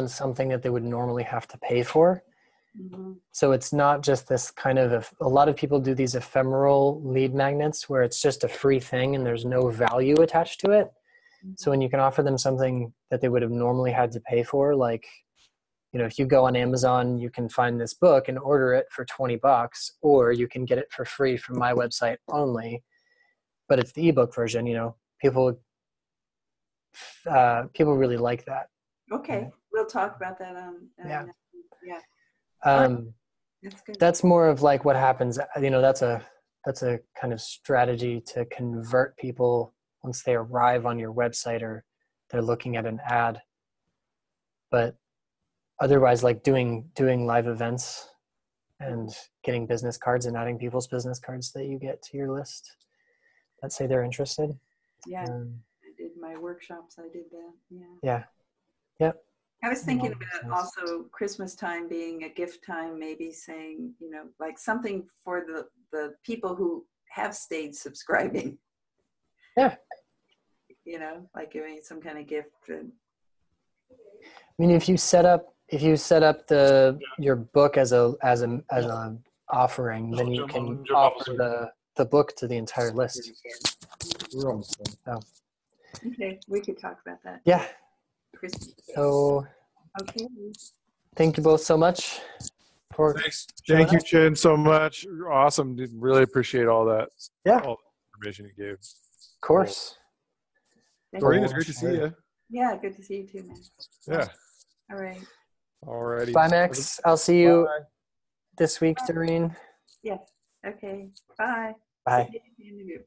something that they would normally have to pay for. So it's not just this kind of, a lot of people do these ephemeral lead magnets where it's just a free thing and there's no value attached to it. So when you can offer them something that they would have normally had to pay for, like, if you go on Amazon, you can find this book and order it for $20, or you can get it for free from my website only, but it's the ebook version. People really like that. Okay, we'll talk about that yeah. That's good. That's more of like what happens. That's a kind of strategy to convert people once they arrive on your website or they're looking at an ad. But otherwise, like doing live events and getting business cards and adding people's business cards that you get to your list that say they're interested. Yeah, I did my workshops. I did that. Yeah. Yeah. Yep. I was thinking about also Christmas time being a gift time, maybe saying, like something for the people who have stayed subscribing. Yeah. Like giving some kind of gift. I mean, if if you set up your book as a offering, then you can offer the book to the entire list. We're almost done. Okay, we could talk about that. Yeah. Christmas. So Okay. thank you both so much for Thanks. showing Thank you, up. Chin, so much. You're awesome. Dude. Really appreciate all that. Yeah. All the information you gave. Of course. Doreen, it's great to see you. Yeah, good to see you too, man. Yeah. All right. Alrighty. Bye, Max. I'll see you Bye. this week, Doreen. Yes. Okay. Bye. Bye. See you at the end of your